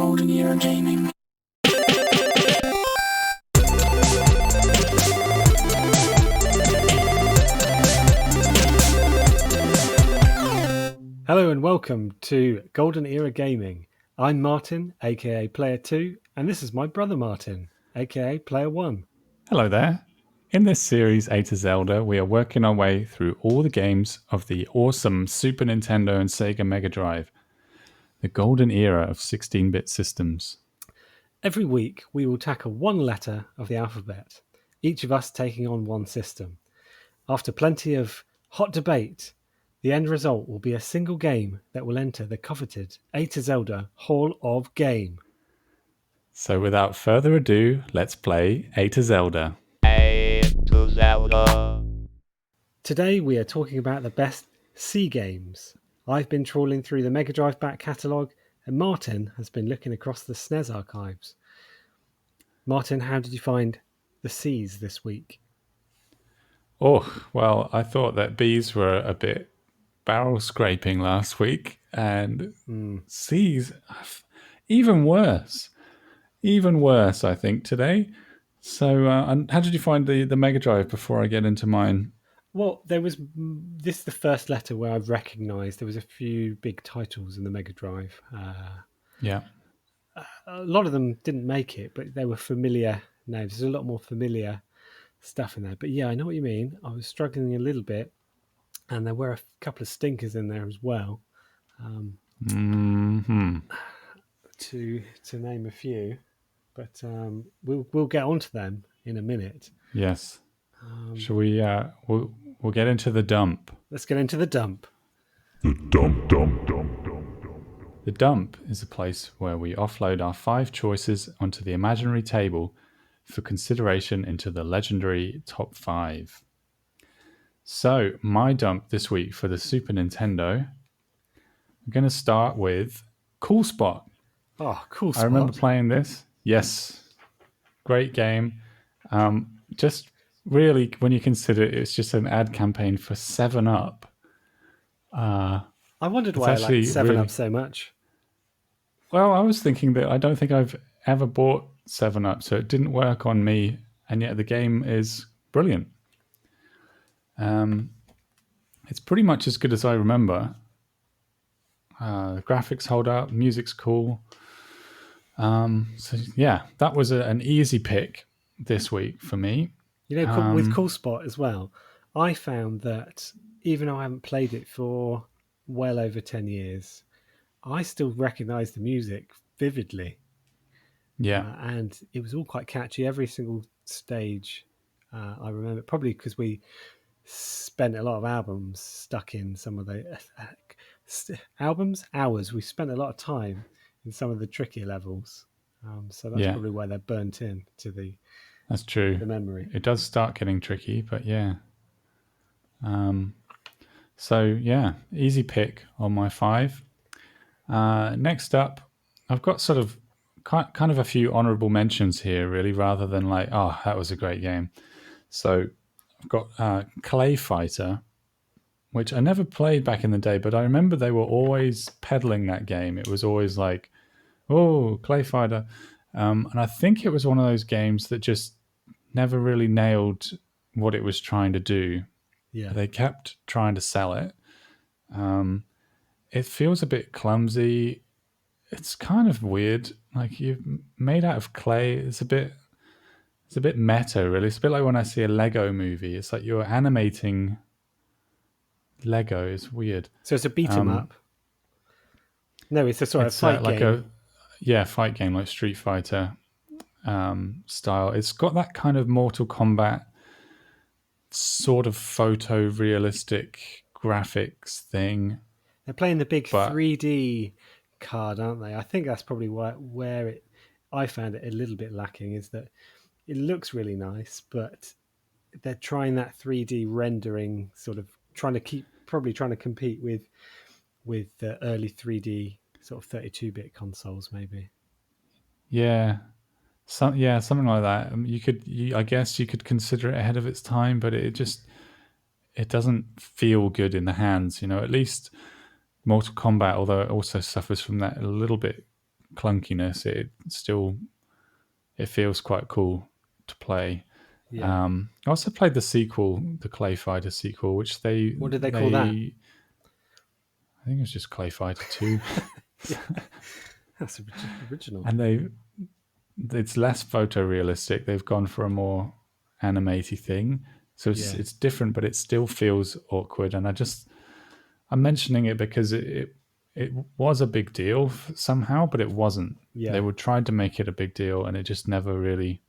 Golden Era Gaming. Hello and welcome to Golden Era Gaming. I'm Martin, aka Player 2, and this is my brother Martin, aka Player 1. Hello there. In this series, A to Zelda, we are working our way through all the games of the awesome Super Nintendo and Sega Mega Drive, the golden era of 16-bit systems. Every week, we will tackle one letter of the alphabet, each of us taking on one system. After plenty of hot debate, the end result will be a single game that will enter the coveted A to Zelda Hall of Game. So without further ado, let's play A to Zelda. A to Zelda. Today we are talking about the best C games. I've been trawling through the Mega Drive back catalogue, and Martin has been looking across the SNES archives. Martin, how did you find the C's this week? Oh, well, I thought that B's were a bit barrel scraping last week, and C's even worse, I think, today. So, and how did you find the Mega Drive before I get into mine? Well, this is the first letter where I've recognised there was a few big titles in the Mega Drive. Yeah. A lot of them didn't make it, but they were familiar names. There's a lot more familiar stuff in there. But yeah, I know what you mean. I was struggling a little bit, and there were a couple of stinkers in there as well. To name a few, but we'll get onto them in a minute. Yes. Shall we? We'll get into the dump. Let's get into the dump. The dump. The dump is a place where we offload our 5 choices onto the imaginary table for consideration into the legendary top 5. So, my dump this week for the Super Nintendo, I'm going to start with Cool Spot. Oh, Cool Spot. I remember playing this. Yes. Great game. Just really, when you consider it's just an ad campaign for 7-Up. I wondered why I liked 7-Up so much. Well, I was thinking that I don't think I've ever bought 7-Up, so it didn't work on me, and yet the game is brilliant. It's pretty much as good as I remember. The graphics hold up, music's cool. So yeah, that was an easy pick this week for me. You know, with Cool Spot as well, I found that even though I haven't played it for well over 10 years, I still recognise the music vividly. Yeah. And it was all quite catchy. Every single stage, I remember, probably because we spent a lot of albums stuck in some of the hours. We spent a lot of time in some of the trickier levels. So that's probably where they're burnt in to the... That's true. The memory. It does start getting tricky, but yeah. So yeah, easy pick on my 5. Next up, I've got sort of kind of a few honorable mentions here, really, rather than like, oh, that was a great game. So I've got Clay Fighter, which I never played back in the day, but I remember they were always peddling that game. It was always like, oh, Clay Fighter. And I think it was one of those games that just never really nailed what it was trying to do. Yeah. They kept trying to sell it. It feels a bit clumsy. It's kind of weird. Like, you're made out of clay. It's a bit meta, really. It's a bit like when I see a Lego movie. It's like you're animating Lego. It's weird. So it's a beat 'em up. No, it's a sort of fight game. Fight game like Street Fighter style. It's got that kind of Mortal Kombat sort of photorealistic graphics thing. They're playing the big 3D card, aren't they? I think that's probably where I found it a little bit lacking, is that it looks really nice, but they're trying that 3D rendering, sort of trying to compete with the early 3D sort of 32-bit consoles, maybe. Yeah. Something like that. I guess you could consider it ahead of its time, but it doesn't feel good in the hands. At least Mortal Kombat, although it also suffers from that a little bit, clunkiness, it feels quite cool to play. Yeah. I also played the sequel, the Clay Fighter sequel, which What did they call that? I think it was just Clay Fighter 2. That's original. And it's less photorealistic. They've gone for a more animated thing. So it's different, but it still feels awkward. And I'm mentioning it because it was a big deal somehow, but it wasn't. Yeah. They were trying to make it a big deal, and it just never really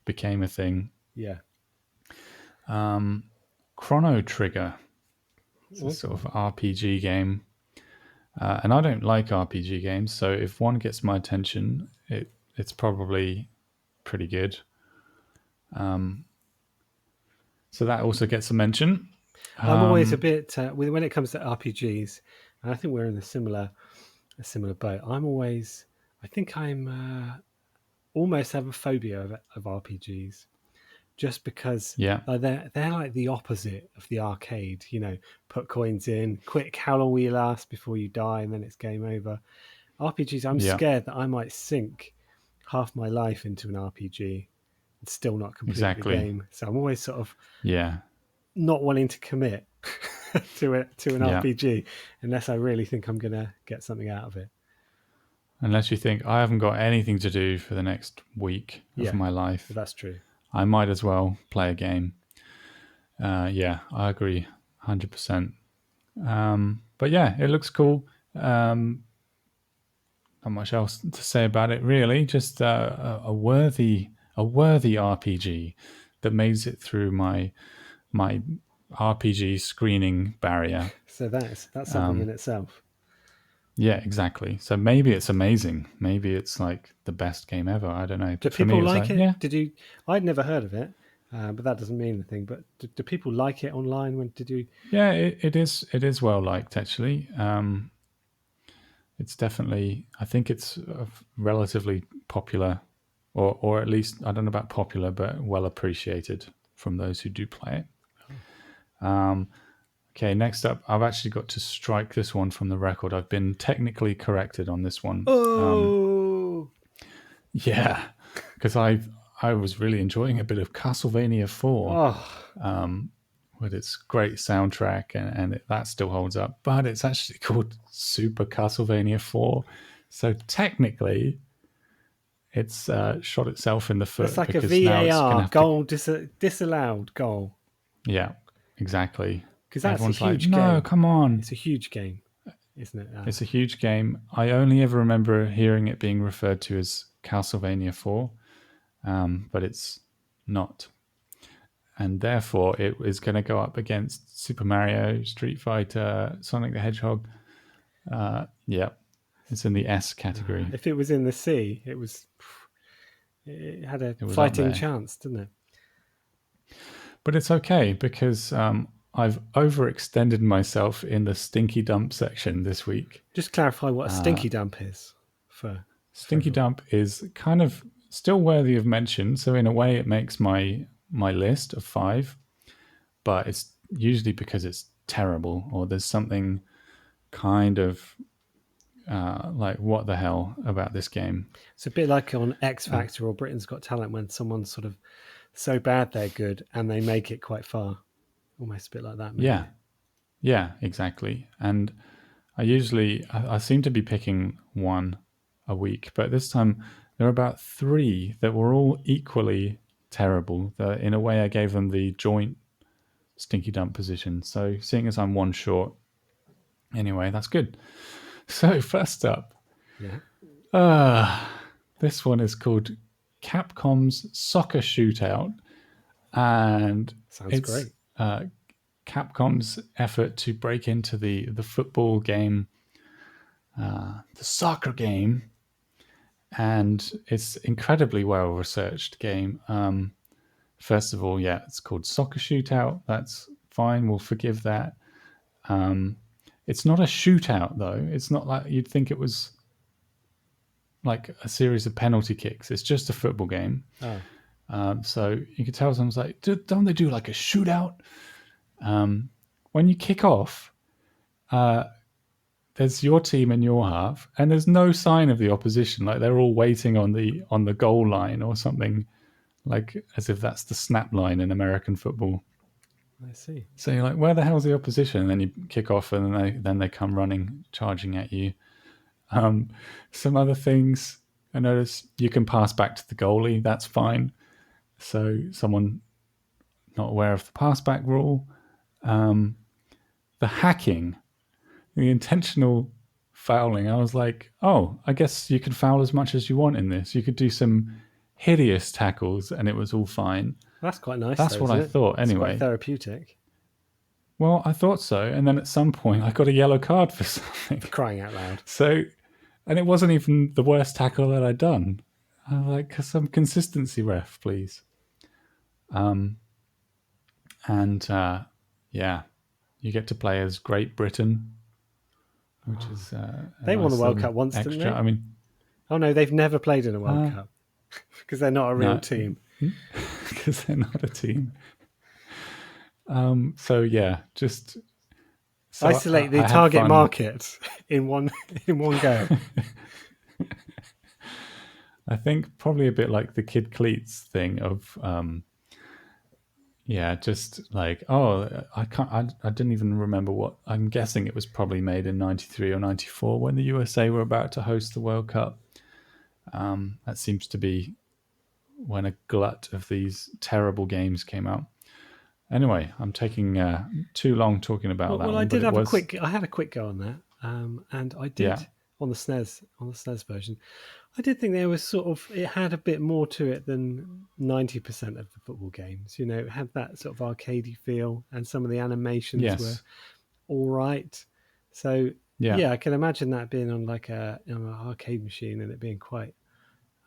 became a thing. Yeah. Chrono Trigger. It's a sort of RPG game. And I don't like RPG games, so if one gets my attention, it's probably pretty good. So that also gets a mention. I'm always a bit when it comes to RPGs, and I think we're in a similar boat. I think I'm almost have a phobia of RPGs, just because they're like the opposite of the arcade. You know, put coins in, quick, how long will you last before you die, and then it's game over. RPGs, I'm scared that I might sink half my life into an RPG and still not complete the game. So I'm always sort of not wanting to commit to an RPG unless I really think I'm going to get something out of it. Unless you think, I haven't got anything to do for the next week of my life. That's true. I might as well play a game. I agree 100%. But yeah, it looks cool. Not much else to say about it, really. Just a worthy RPG that makes it through my RPG screening barrier. So that's something in itself. Yeah, exactly. So maybe it's amazing. Maybe it's like the best game ever. I don't know. Do people like it? Yeah. Did you? I'd never heard of it, but that doesn't mean anything. But do people like it online? When did you? Yeah, it is well liked actually. It's definitely. I think it's relatively popular, or at least I don't know about popular, but well appreciated from those who do play it. Okay, next up, I've actually got to strike this one from the record. I've been technically corrected on this one. Oh, yeah, because I was really enjoying a bit of Castlevania 4 with its great soundtrack, and that still holds up. But it's actually called Super Castlevania 4, so technically, it's shot itself in the foot. It's like a VAR goal, disallowed goal. Yeah, exactly. Because that's everyone's a huge like, game. No, come on. It's a huge game, isn't it? It's a huge game. I only ever remember hearing it being referred to as Castlevania 4, but it's not. And therefore, it is going to go up against Super Mario, Street Fighter, Sonic the Hedgehog. It's in the S category. If it was in the C, it had a fighting chance, didn't it? But it's okay because I've overextended myself in the Stinky Dump section this week. Just clarify what a Stinky Dump is. Stinky Dump is kind of still worthy of mention. So in a way, it makes my list of 5. But it's usually because it's terrible or there's something kind of like, what the hell about this game? It's a bit like on X Factor or Britain's Got Talent when someone's sort of so bad they're good and they make it quite far. Almost a bit like that. Maybe. Yeah, exactly. And I seem to be picking one a week, but this time there are about 3 that were all equally terrible. In a way, I gave them the joint Stinky Dump position. So seeing as I'm one short, anyway, that's good. So first up, this one is called Capcom's Soccer Shootout, and sounds great. Capcom's effort to break into the football game, the soccer game, and it's incredibly well researched game. First of all, it's called Soccer Shootout. That's fine. We'll forgive that. It's not a shootout though. It's not like you'd think it was like a series of penalty kicks. It's just a football game. So you could tell someone's like, don't they do like a shootout? When you kick off, there's your team in your half, and there's no sign of the opposition. Like they're all waiting on the goal line or something, like as if that's the snap line in American football. I see. So you're like, where the hell's the opposition? And then you kick off, and then they come running, charging at you. Some other things I notice: you can pass back to the goalie. That's fine. So someone not aware of the pass back rule, the hacking, the intentional fouling. I was like, oh, I guess you could foul as much as you want in this. You could do some hideous tackles, and it was all fine. That's quite nice. That's what I thought, anyway. It's quite therapeutic. Well, I thought so, and then at some point I got a yellow card for something. Crying out loud. So, and it wasn't even the worst tackle that I'd done. I was like, some consistency, ref, please. Yeah, you get to play as Great Britain, which is they won the World Cup once, extra. didn't they? I mean, oh no, they've never played in a World Cup because they're not a real team. Because they're not a team. So yeah, just isolate the target market in one go. I think probably a bit like the Kid Cleats thing of just like, I didn't even remember what. I'm guessing it was probably made in 93 or 94 when the USA were about to host the World Cup. That seems to be when a glut of these terrible games came out. Anyway, I'm taking too long talking about that. Well, one, I did have I had a quick go on that, and I did on the SNES version. I did think there was it had a bit more to it than 90% of the football games. You know, it had that sort of arcadey feel, and some of the animations were all right. So I can imagine that being on like an arcade machine and it being quite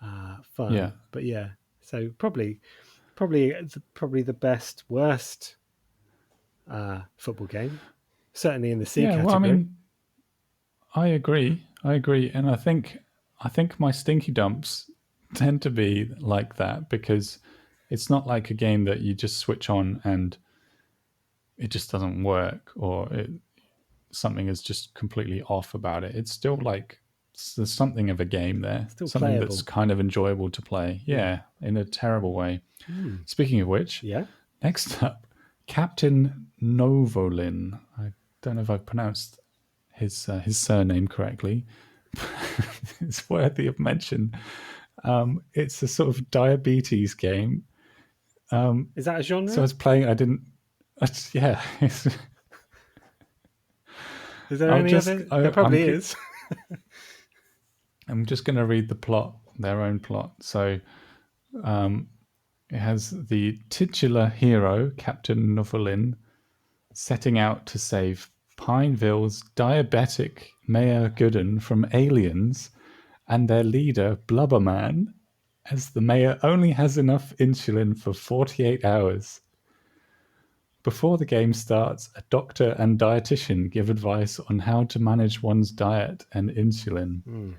fun. Yeah, but so probably the best worst football game, certainly in the C category. Well, I mean, I agree, and I think my stinky dumps tend to be like that because it's not like a game that you just switch on and it just doesn't work, or something is just completely off about it. It's still like there's something of a game there, still something playable. That's kind of enjoyable to play. Yeah, in a terrible way. Speaking of which, next up, Captain Novolin. I don't know if I've pronounced his surname correctly. It's worthy of mention. It's a sort of diabetes game. Is that a genre? So I was playing. Is there any other? There probably is. I'm just going to read the plot, their own plot. So it has the titular hero, Captain Novolin, setting out to save Pineville's diabetic Mayor Gooden from aliens and their leader, Blubberman, as the mayor only has enough insulin for 48 hours. Before the game starts, a doctor and dietitian give advice on how to manage one's diet and insulin.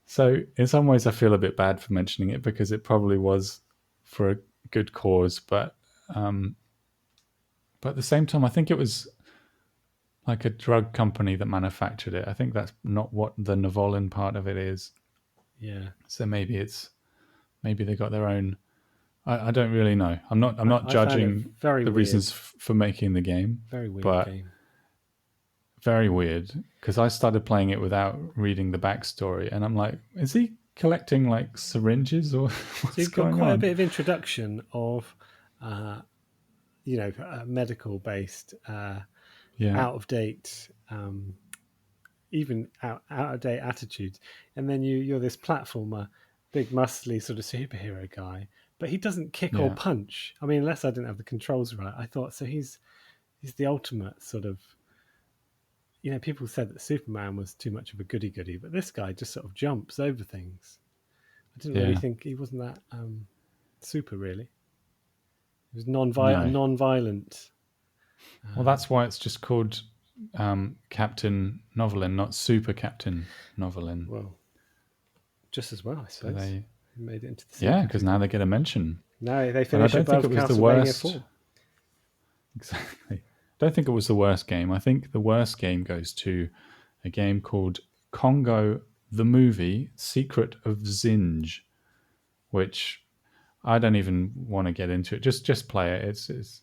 So in some ways I feel a bit bad for mentioning it because it probably was for a good cause, but at the same time I think it was like a drug company that manufactured it. I think that's not what the Novolin part of it is. Yeah. So maybe they got their own. I don't really know. I'm not judging the reasons for making the game. Very weird game. Very weird, because I started playing it without reading the backstory, and I'm like, is he collecting like syringes or what's so you've got going quite on? a bit of introduction of, medical based, out of date, even out of date attitudes, and then you're this platformer, big muscly sort of superhero guy, but he doesn't kick or punch. I mean, unless I didn't have the controls right, I thought so. He's the ultimate sort of. You know, people said that Superman was too much of a goody-goody, but this guy just sort of jumps over things. I didn't really think he wasn't that super, really. He was non-violent. Well, that's why it's just called Captain Novolin, not Super Captain Novolin. Well, just as well, I suppose. They made it into the because now they get a mention. No, they finished above Castlevania 4. Exactly. I don't think it was the worst game. I think the worst game goes to a game called Congo the Movie Secret of Zinj, which I don't even want to get into it. Just play it. It's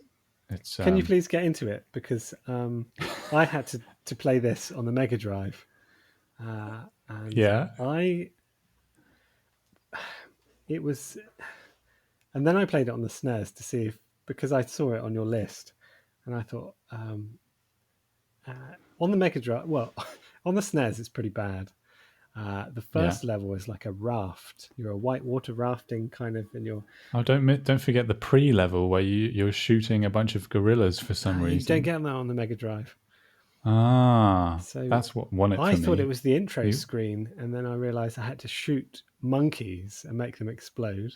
Can you please get into it? Because I had to play this on the Mega Drive. And yeah. it was, and then I played it on the SNES to see if, because I saw it on your list, and I thought on the Mega Drive, well, on the SNES it's pretty bad. The first level is like a raft. You're a whitewater rafting kind of, and you're. Oh, don't forget the pre-level where you're shooting a bunch of gorillas for some reason. You don't get that on the Mega Drive. So that's what won it for me. I thought it was the intro screen, and then I realised I had to shoot monkeys and make them explode.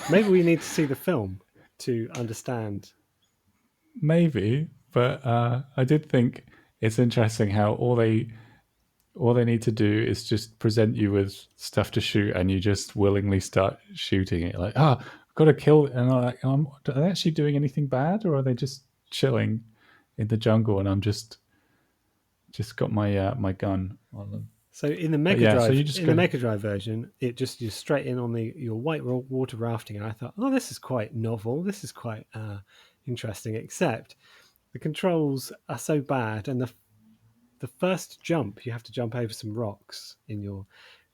Maybe we need to see the film to understand. Maybe, but I did think it's interesting how all they need to do is just present you with stuff to shoot, and you just willingly start shooting it. Like, I've got to kill, and I'm like, are they actually doing anything bad, or are they just chilling in the jungle? And I'm just got my my gun on them. So in the Mega Drive, the Mega Drive version, it just you're straight in on your white water rafting, and I thought, oh, this is quite novel. This is quite interesting. Except the controls are so bad, and the first jump, you have to jump over some rocks in your.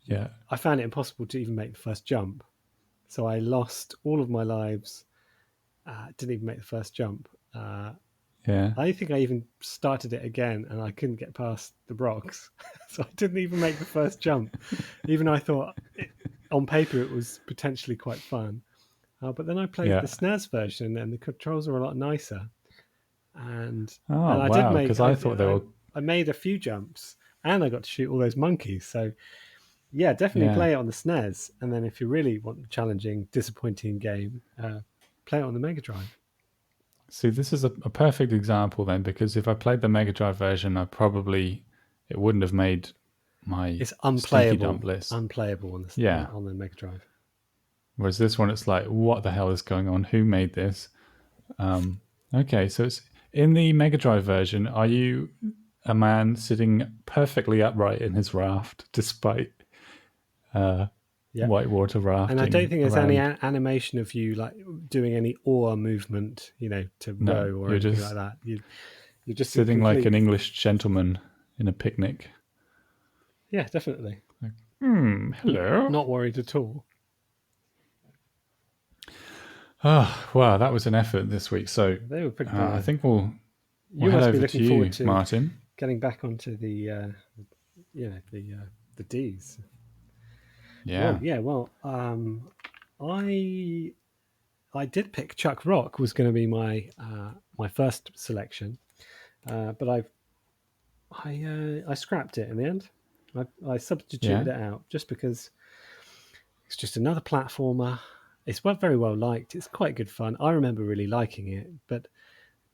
Yeah. I found it impossible to even make the first jump, so I lost all of my lives. Didn't even make the first jump. I think I even started it again, and I couldn't get past the rocks, so I didn't even make the first jump. Even though I thought on paper it was potentially quite fun, but then I played the SNES version, and the controls are a lot nicer. And I did make, because I thought I made a few jumps, and I got to shoot all those monkeys. So yeah, definitely play it on the SNES, and then if you really want a challenging, disappointing game, play it on the Mega Drive. See, this is a perfect example then, because if I played the Mega Drive version, it wouldn't have made my it's unplayable dump list. Unplayable on the Mega Drive. Whereas this one, it's like, what the hell is going on? Who made this? Okay, so it's in the Mega Drive version. Are you a man sitting perfectly upright in his raft, despite whitewater rafting? And I don't think there's any animation of you like doing any oar movement, to row or anything like that. You're just sitting like an English gentleman in a picnic. Yeah, definitely. Like, hello. Not worried at all. Oh, wow, that was an effort this week. So they were pretty bad. I think we'll head over to you, Martin. Getting back onto the Ds. Yeah. Well, I did pick Chuck Rock was going to be my first selection, but I scrapped it in the end. I substituted it out just because it's just another platformer. It's very well liked. It's quite good fun. I remember really liking it, but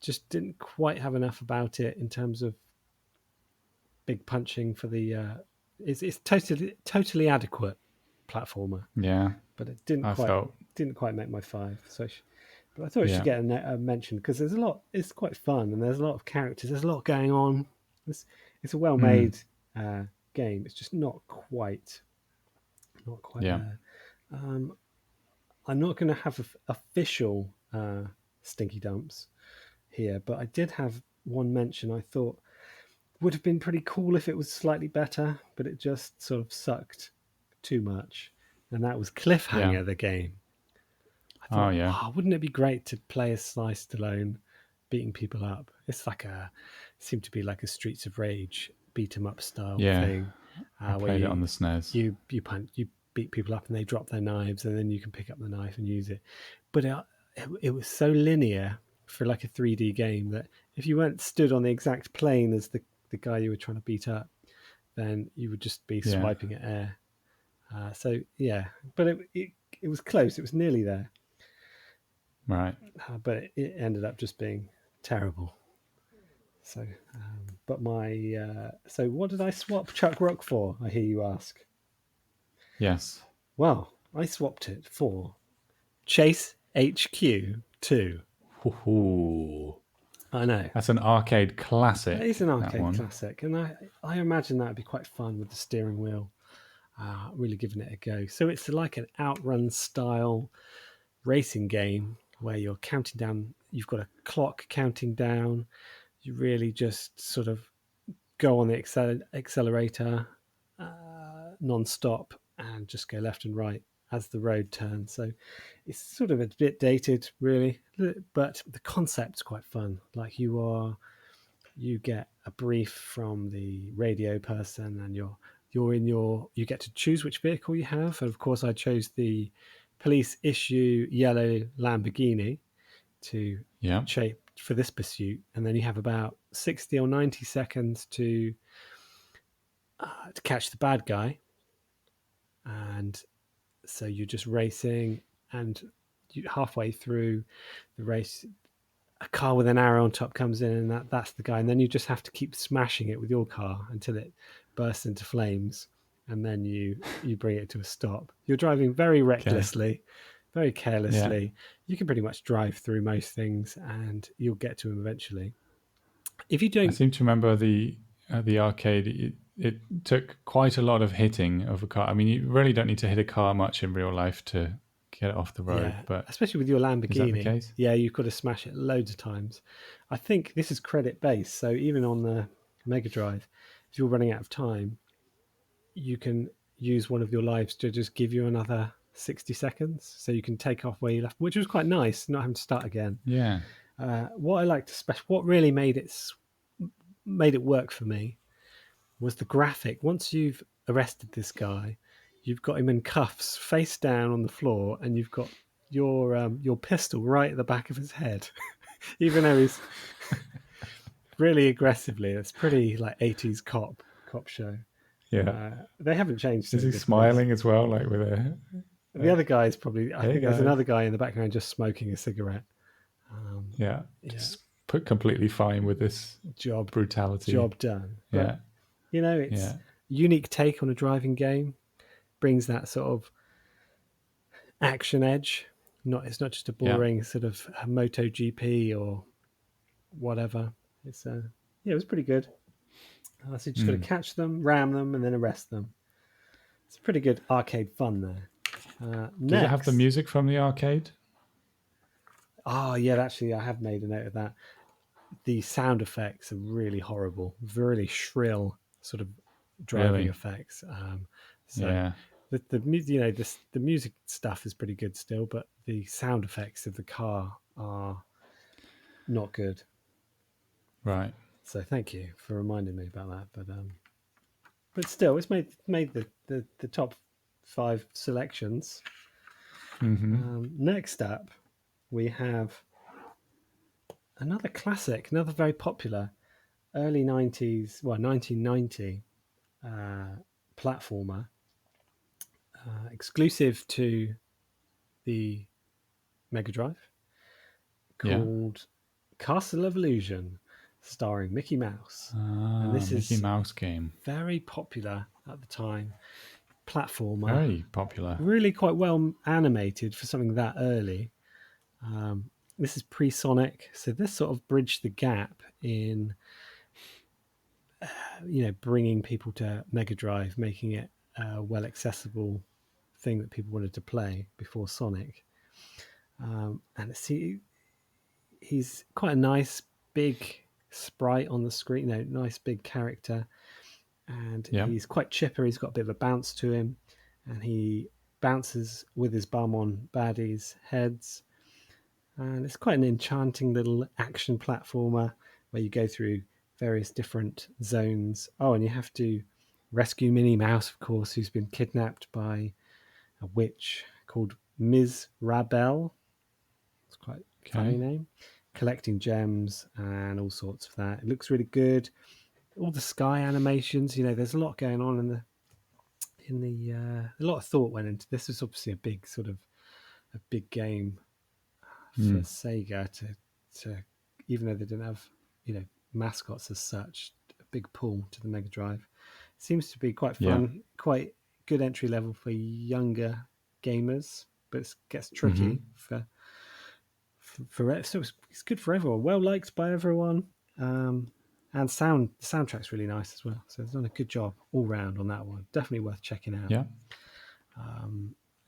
just didn't quite have enough about it in terms of big punching for the. It's totally adequate platformer. Yeah, but it didn't quite make my 5. So, but I thought it should get a mention because there's a lot. It's quite fun, and there's a lot of characters. There's a lot going on. It's a well-made game. It's just not quite there. I'm not going to have official stinky dumps here, but I did have one mention I thought would have been pretty cool if it was slightly better, but it just sort of sucked too much, and that was Cliffhanger, the game. I thought, wouldn't it be great to play as Sly Stallone beating people up? It's like seemed to be like a Streets of Rage beat 'em up style thing. I played it on the SNES. You beat people up and they drop their knives, and then you can pick up the knife and use it. But it was so linear for like a 3D game that if you weren't stood on the exact plane as the guy you were trying to beat up, then you would just be swiping at air. But it was close. It was nearly there. Right. But it ended up just being terrible. So, but so what did I swap Chuck Rock for? I hear you ask. Yes. Well, I swapped it for Chase HQ 2. Ooh. I know. That's an arcade classic. It is an that arcade one. classic, and I imagine that would be quite fun with the steering wheel, really giving it a go. So it's like an outrun style racing game where you're counting down, you've got a clock counting down, you really just sort of go on the accelerator non-stop and just go left and right as the road turns. So it's sort of a bit dated really, but the concept's quite fun. Like you get a brief from the radio person, and you get to choose which vehicle you have. And of course I chose the police issue yellow Lamborghini to Yeah. shape for this pursuit, and then you have about 60 or 90 seconds to catch the bad guy. And so you're just racing, and halfway through the race a car with an arrow on top comes in, and that's the guy. And then you just have to keep smashing it with your car until it bursts into flames, and then you bring it to a stop. You're driving very recklessly, very carelessly. Yeah. You can pretty much drive through most things, and you'll get to them eventually. If you don't, I seem to remember the arcade. It took quite a lot of hitting of a car. I mean, you really don't need to hit a car much in real life to get it off the road, but especially with your Lamborghini. Is that the case? Yeah, you've got to smash it loads of times. I think this is credit based, so even on the Mega Drive, if you're running out of time, you can use one of your lives to just give you another 60 seconds, so you can take off where you left, which was quite nice, not having to start again. Yeah. What I liked, what really made it work for me, was the graphic. Once you've arrested this guy, you've got him in cuffs, face down on the floor, and you've got your pistol right at the back of his head, even though he's really aggressively. It's pretty like 80s cop show. Yeah, they haven't changed. Is he smiling as well, like with a? The other guy is probably. I think guys. there's another guy in the background just smoking a cigarette. Just put completely fine with this brutality. Job done. But, yeah, it's a unique take on a driving game. Brings that sort of action edge. It's not just a boring sort of MotoGP or whatever. It's it was pretty good. So you just got to catch them, ram them, and then arrest them. It's pretty good arcade fun there. Does it have the music from the arcade? Oh yeah, actually I have made a note of that. The sound effects are really horrible, really shrill sort of driving effects. The music stuff is pretty good still, but the sound effects of the car are not good. Right. So thank you for reminding me about that. But still, it's made the top 5 selections. Mm-hmm. Next up, we have another classic, another very popular early 90s, 1990 platformer. Exclusive to the Mega Drive, called Castle of Illusion, starring Mickey Mouse. And this is Mickey Mouse game. Very popular at the time. Platformer. Very popular. Really quite well animated for something that early. This is pre-Sonic, so this sort of bridged the gap in bringing people to Mega Drive, making it a well accessible thing that people wanted to play before Sonic. And he's quite a nice big sprite on the screen, nice big character, and he's quite chipper. He's got a bit of a bounce to him, and he bounces with his bum on baddies' heads. And it's quite an enchanting little action platformer where you go through various different zones. Oh, and you have to rescue Minnie Mouse, of course, who's been kidnapped by a witch called Ms. Rabel. It's quite a funny name. Collecting gems and all sorts of that. It looks really good. All the sky animations, there's a lot going on a lot of thought went into this. Was obviously a big game for Sega to even though they didn't have mascots as such, a big pull to the Mega Drive. It seems to be quite fun, quite good entry level for younger gamers, but it gets tricky for so it's good for everyone. Well liked by everyone, and the soundtrack's really nice as well. So it's done a good job all round on that one. Definitely worth checking out. Yeah.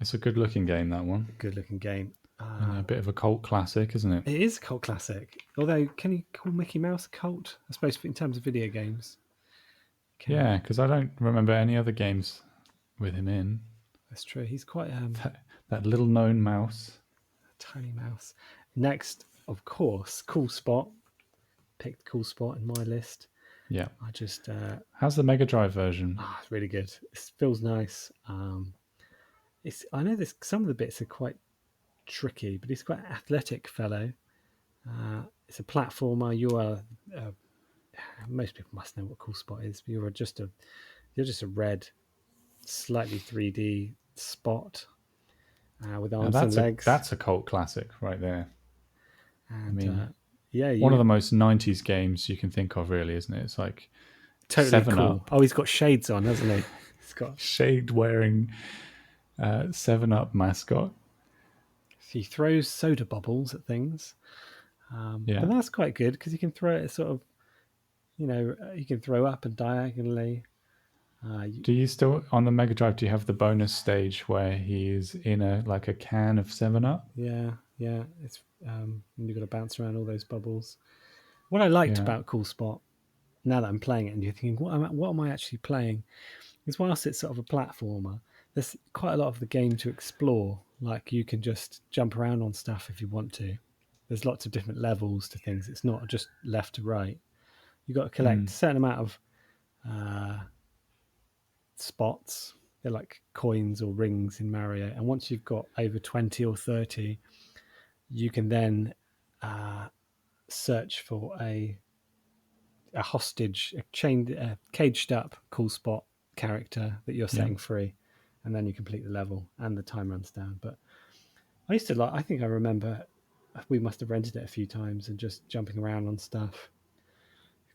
It's a good looking game, that one. Good looking game. And a bit of a cult classic, isn't it? It is a cult classic. Although, can you call Mickey Mouse a cult? I suppose in terms of video games. Yeah, because I don't remember any other games with him in. That's true. He's quite That little known mouse. tiny mouse. Next, of course, Cool Spot. Picked Cool Spot in my list. Yeah. I just How's the Mega Drive version? it's really good. It feels nice. I know this. Some of the bits are quite tricky, but he's quite an athletic fellow. It's a platformer. You are most people must know what Cool Spot is. But you're just a red, slightly 3D spot with arms and legs. That's a cult classic right there. And, one of the most 90s games you can think of, really, isn't it? It's like totally 7 cool. Up. Oh, he's got shades on, hasn't he? He's got shade wearing 7 Up mascot. He throws soda bubbles at things. But that's quite good because you can throw it sort of, you can throw up and diagonally. Do you still, on the Mega Drive, do you have the bonus stage where he is in a can of 7 Up? Yeah. It's you've got to bounce around all those bubbles. What I liked about Cool Spot, now that I'm playing it and you're thinking, what am I actually playing? Is whilst it's sort of a platformer, there's quite a lot of the game to explore. Like you can just jump around on stuff if you want to. There's lots of different levels to things. It's not just left to right. You've got to collect a certain amount of spots. They're like coins or rings in Mario. And once you've got over 20 or 30, you can then search for a hostage, caged up Cool Spot character that you're setting free. And then you complete the level and the time runs down. But I used to I think I remember we must have rented it a few times and just jumping around on stuff.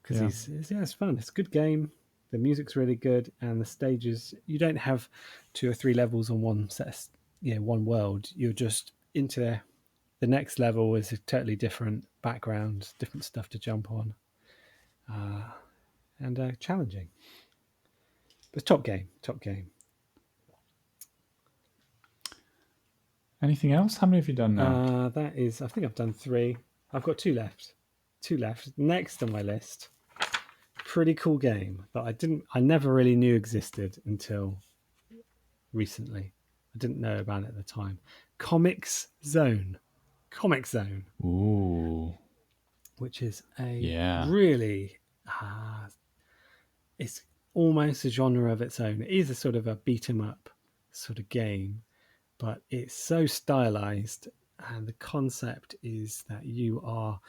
Because it's fun. It's a good game. The music's really good, and the stages, you don't have 2 or 3 levels on one set, one world. You're just into the next level is a totally different background, different stuff to jump on, and challenging. But top game. Anything else? How many have you done now? I think I've done 3. I've got 2 left. Next on my list, pretty cool game that I never really knew existed until recently. I didn't know about it at the time. Comix Zone. Ooh. Which is really it's almost a genre of its own. It is a sort of a beat 'em up sort of game, but it's so stylized, and the concept is that you are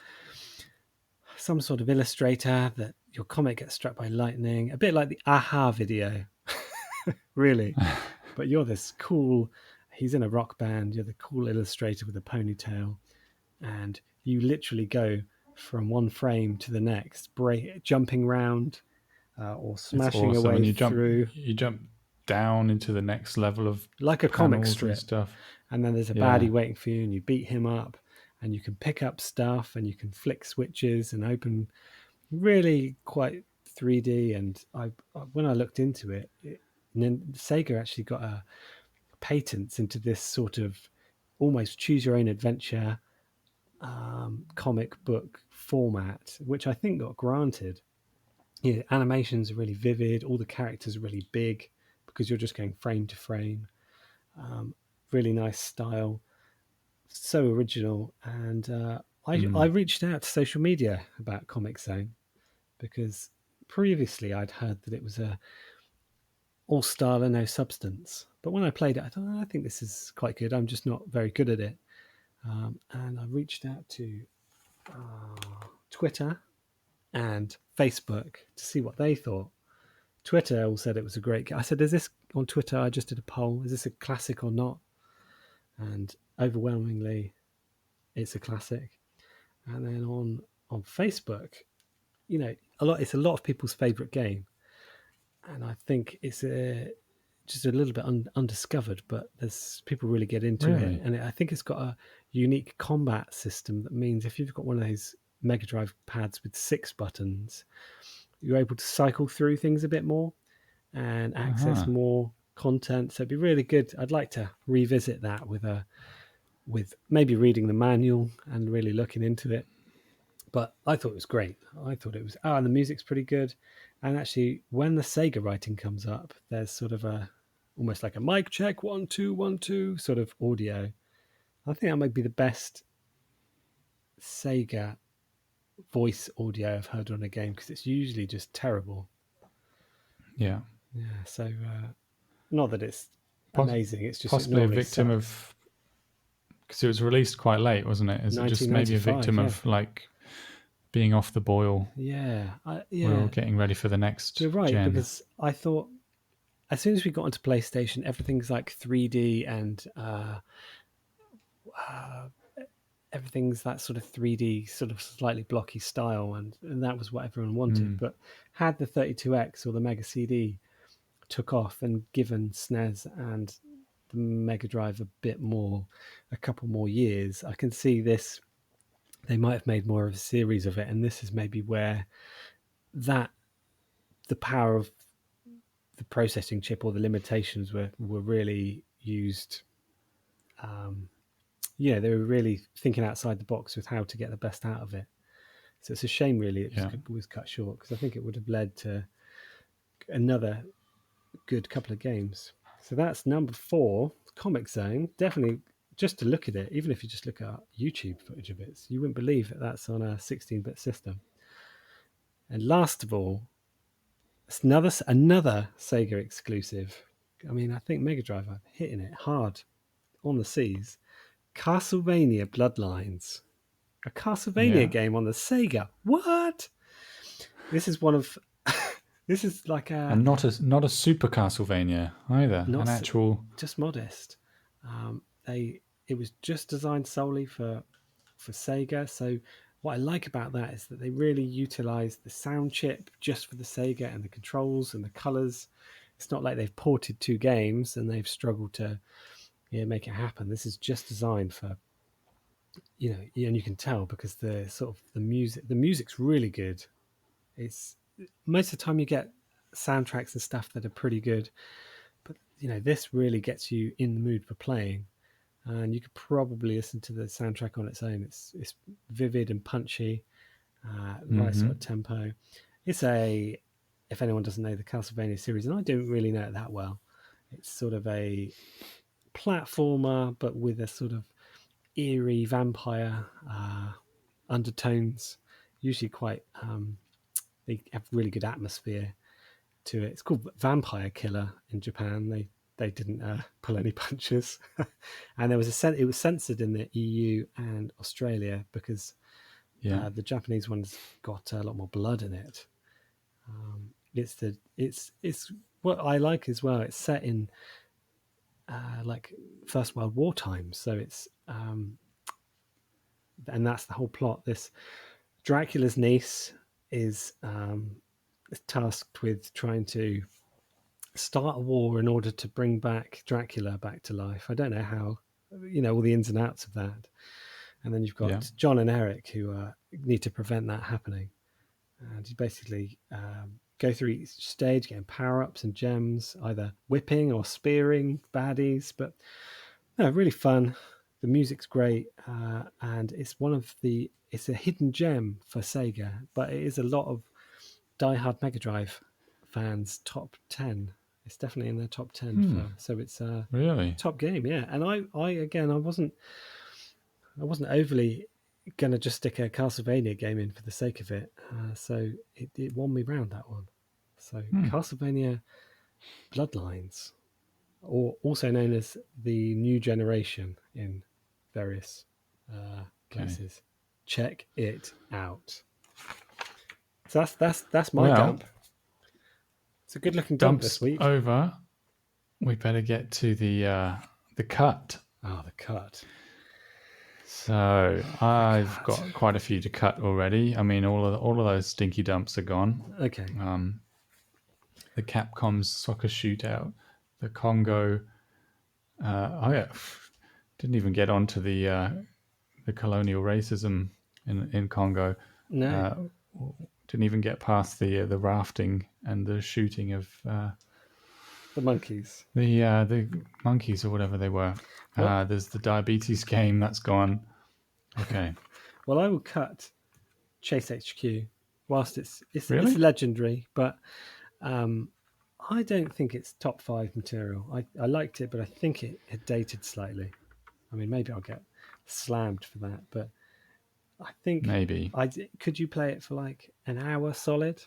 some sort of illustrator, that your comic gets struck by lightning, a bit like the Aha video, really. But you're this cool, he's in a rock band, you're the cool illustrator with a ponytail, and you literally go from one frame to the next, jumping round or smashing away through. You jump down into the next level of like a comic strip stuff, and then there's a baddie waiting for you, and you beat him up, and you can pick up stuff, and you can flick switches and open. Really quite 3D. And when I looked into it, Sega actually got a patents into this sort of almost choose your own adventure comic book format, which I think got granted. Animations are really vivid, all the characters are really big because you're just going frame to frame. Really nice style, so original. And I reached out to social media about Comix Zone because previously I'd heard that it was all style and no substance. But when I played it, I thought, I think this is quite good. I'm just not very good at it. And I reached out to Twitter and Facebook to see what they thought. Twitter all said it was a great game. I said, is this on Twitter? I just did a poll. Is this a classic or not? And overwhelmingly, it's a classic. And then on Facebook, it's a lot of people's favorite game. And I think it's just a little bit undiscovered, but there's people really get into Really? it, and I think it's got a unique combat system that means if you've got one of those Mega Drive pads with 6 buttons, you're able to cycle through things a bit more and access more content. So it'd be really good. I'd like to revisit that with maybe reading the manual and really looking into it. But I thought it was great. I thought it was, and the music's pretty good. And actually, when the Sega writing comes up, there's sort of almost like a mic check, 1 2 1 2 sort of audio. I think that might be the best Sega voice audio I've heard on a game, because it's usually just terrible. Yeah. Yeah. So not that it's amazing. It's just possibly a victim of, because it was released quite late, wasn't it? Is it just maybe a victim of like being off the boil? Yeah. We're all getting ready for the next You're right, gen. because I thought as soon as we got onto PlayStation, everything's like 3D and everything's that sort of 3D, sort of slightly blocky style, and that was what everyone wanted. But had the 32X or the Mega CD took off and given SNES and the Mega Drive a couple more years, I can see this. They might have made more of a series of it, and this is maybe where the power of the processing chip or the limitations were really used. They were really thinking outside the box with how to get the best out of it. So it's a shame, really, it was cut short, because I think it would have led to another good couple of games. So that's number 4, Comix Zone. Definitely, just to look at it, even if you just look at YouTube footage of it, you wouldn't believe that that's on a 16-bit system. And last of all, it's another Sega exclusive. I mean, I think Mega Drive are hitting it hard on the seas. Castlevania Bloodlines. A Castlevania game on the Sega. What? This is one of... this is like a... And not a Super Castlevania either. An actual... Just modest. It was just designed solely for Sega. So what I like about that is that they really utilized the sound chip just for the Sega and the controls and the colors. It's not like they've ported 2 games and they've struggled to make it happen. This is just designed for, and you can tell because the music's really good. It's most of the time you get soundtracks and stuff that are pretty good, but this really gets you in the mood for playing. And you could probably listen to the soundtrack on its own. It's vivid and punchy, right sort of tempo. It's if anyone doesn't know the Castlevania series, and I don't really know it that well, it's sort of a platformer, but with a sort of eerie vampire undertones. Usually quite, they have really good atmosphere to it. It's called Vampire Killer in Japan. They didn't pull any punches, and it was censored in the EU and Australia because the Japanese one's got a lot more blood in it. It's what I like as well. It's set in like First World War times, so it's and that's the whole plot. This Dracula's niece is tasked with trying to start a war in order to bring back Dracula back to life. I don't know how, all the ins and outs of that. And then you've got John and Eric who need to prevent that happening. And you basically go through each stage, getting power-ups and gems, either whipping or spearing baddies. But no, really fun. The music's great, and it's it's a hidden gem for Sega, but it is a lot of diehard Mega Drive fans' top 10. It's definitely in their top 10. So it's a really top game, yeah. And I wasn't overly going to just stick a Castlevania game in for the sake of it. So it won me round, that one. So Castlevania Bloodlines, or also known as the New Generation in various places. Check it out. So that's my dump. It's a good looking dump this week. Over. We better get to the cut. Oh, the cut. So I've got quite a few to cut already. I mean, all of those stinky dumps are gone. Okay. The Capcom's Soccer Shootout the Congo. Didn't even get onto the colonial racism in Congo. No. Didn't even get past the rafting and the shooting of The monkeys. the monkeys or whatever they were. There's the diabetes game that's gone. Okay. Well, I will cut Chase HQ whilst it's Really? legendary, but I don't think it's top 5 material. I liked it, but I think it had dated slightly. I mean, maybe I'll get slammed for that, but I think Maybe. could you play it for like an hour solid?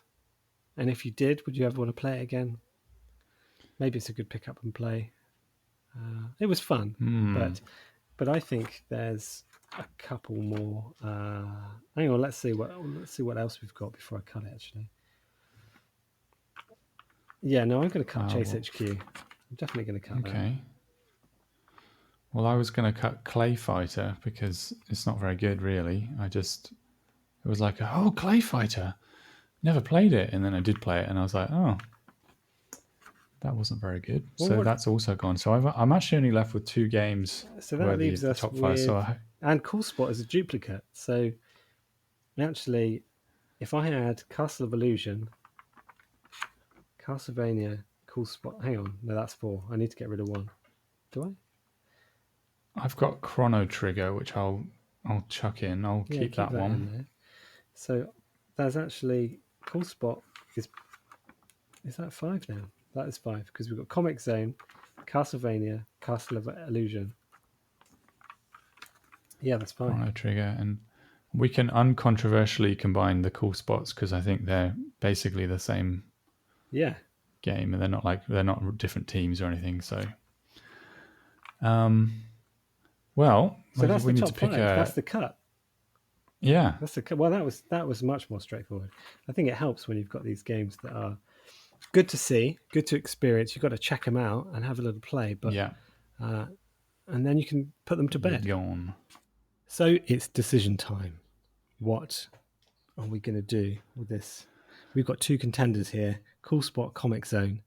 And if you did, would you ever want to play it again? Maybe it's a good pick up and play. It was fun, but I think there's a couple more. Hang on, let's see what else we've got before I cut it. Actually, yeah, no, I'm going to cut Chase HQ. I'm definitely going to cut that. Okay. Well, I was going to cut Clay Fighter because it's not very good, really. It was like, oh, Clay Fighter. Never played it. And then I did play it and I was like, oh, that wasn't very good. Well, so that's also gone. So I'm actually only left with 2 games. So that leaves us top with, 5. So and Cool Spot is a duplicate. So actually, if I had Castle of Illusion, Castlevania, Cool Spot. Hang on, no, that's 4. I need to get rid of 1. Do I? I've got Chrono Trigger, which I'll chuck in. I'll keep that one. In there. So there's actually Cool Spot is that 5 now? That is 5 because we've got Comic Zone, Castlevania, Castle of Illusion. Yeah, that's fine. Chrono Trigger, and we can uncontroversially combine the Cool Spots because I think they're basically the same. Yeah. Game, and they're not different teams or anything. So, well, so that's we the need top to pick 5. That's the cut. Yeah, that's the cut. Well, that was much more straightforward. I think it helps when you've got these games that are good to see, good to experience. You've got to check them out and have a little play, but yeah, and then you can put them to bed. Yawn. So it's decision time. What are we going to do with this? We've got 2 contenders here: Cool Spot, Comic Zone.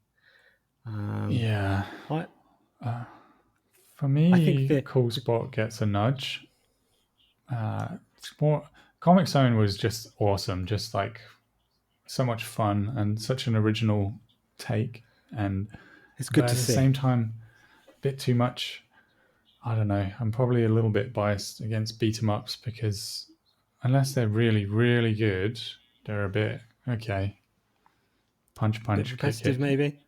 For me, I think Cool Spot gets a nudge. Comic Zone was just awesome, just like so much fun and such an original take, and it's good to see. At the same time, a bit too much. I don't know. I'm probably a little bit biased against beat 'em ups because unless they're really, really good, they're a bit okay. Punch, repetitive, maybe.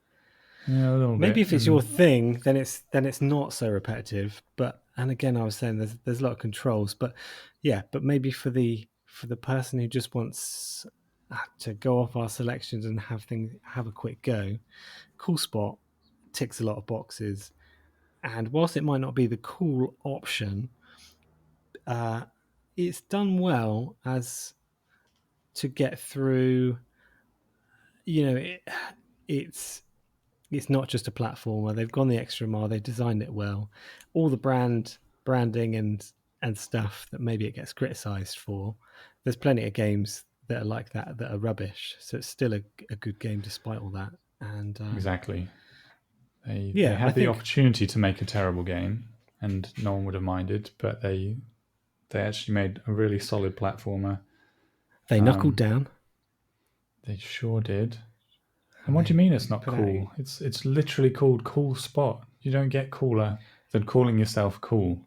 Yeah, a little maybe bit. If it's your thing, then it's not so repetitive. But and again, I was saying there's a lot of controls, but yeah, but maybe for the person who just wants to go off our selections and have a quick go, Cool Spot ticks a lot of boxes. And whilst it might not be the cool option, it's done well as to get through. You know, it's not just a platformer. They've gone the extra mile. They've designed it well. All the branding and stuff that maybe it gets criticised for. There's plenty of games that are like that are rubbish. So it's still a good game despite all that. And exactly. They had the opportunity to make a terrible game, and no one would have minded. But they actually made a really solid platformer. They knuckled down. They sure did. And what do you mean it's not cool? It's literally called Cool Spot. You don't get cooler than calling yourself cool.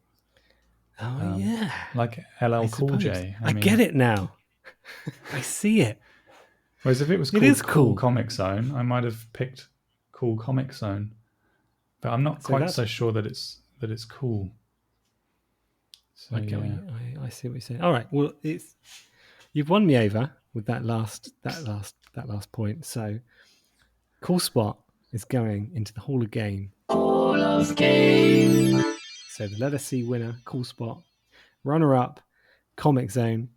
Oh yeah, like LL Cool J. I mean, get it now. I see it. Whereas if it was called Cool Comic Zone, I might have picked Cool Comic Zone. But I'm not quite so sure that it's cool. So, I see what you're saying. All right, well, you've won me over with that last point. So, Cool Spot is going into the Hall of Game. Hall of Game. So the letter C winner, Cool Spot, runner-up, Comic Zone,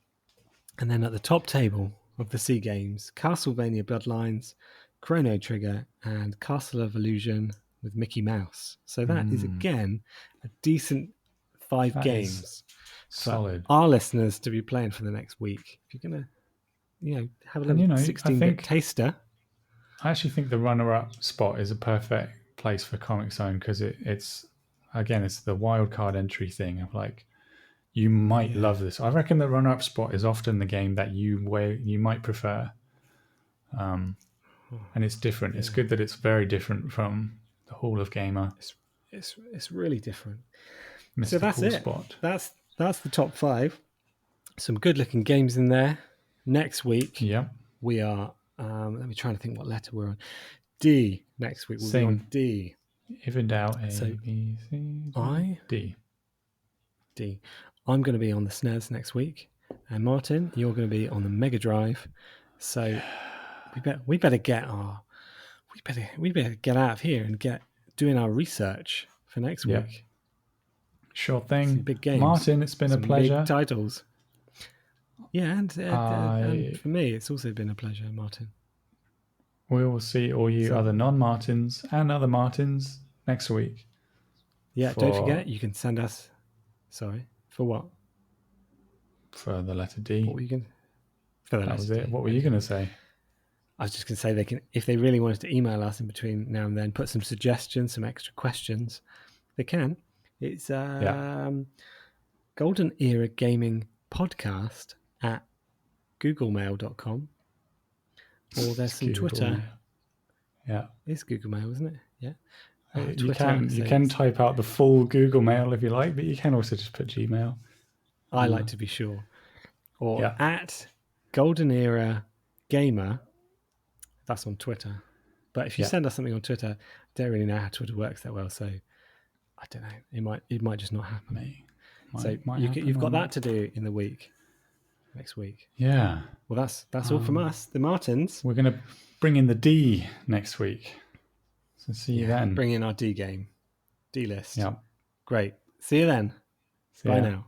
and then at the top table of the C games, Castlevania Bloodlines, Chrono Trigger, and Castle of Illusion with Mickey Mouse. So that is again a decent 5 games. Solid. For our listeners to be playing for the next week. If you're gonna, have a little 16-bit taster. I actually think the runner-up spot is a perfect place for Comic Zone because it's the wild card entry thing of like, you might love this. I reckon the runner-up spot is often the game that you might prefer, and it's different. It's good that it's very different from the Hall of Gamer. It's really different. Mystical So that's it. Spot. That's the top 5. Some good-looking games in there. Next week, we are. Let me try to think what letter we're on. D. Next week we'll be on D. If in doubt, A, B, C, D. D. I'm going to be on the SNES next week, and Martin, you're going to be on the Mega Drive. So we better get out of here and get doing our research for next week. Sure thing. Some big games. Martin, it's been a pleasure. Big titles. Yeah, and for me, it's also been a pleasure, Martin. We will see all you other non-Martins and other Martins next week. Yeah, don't forget, you can send us... Sorry, for what? For the letter D. What were you going to... That was it. What were you going to say? I was just going to say they can, if they really wanted to email us in between now and then, put some suggestions, some extra questions, they can. It's Golden Era Gaming Podcast at googlemail.com, or there's some Google. Twitter. Yeah, it's Google Mail, isn't it? Yeah. You can type out the full Google Mail if you like, but you can also just put Gmail. I like to be sure. Or at Golden Era Gamer. That's on Twitter. But if you send us something on Twitter, I don't really know how Twitter works that well, so I don't know. It might just not happen. You've got that to do in the week. Next week. Yeah. Well, that's all from us, the Martins. We're going to bring in the D next week. So see you then. Bring in our D game. D list. Yeah. Great. See you then. Bye now.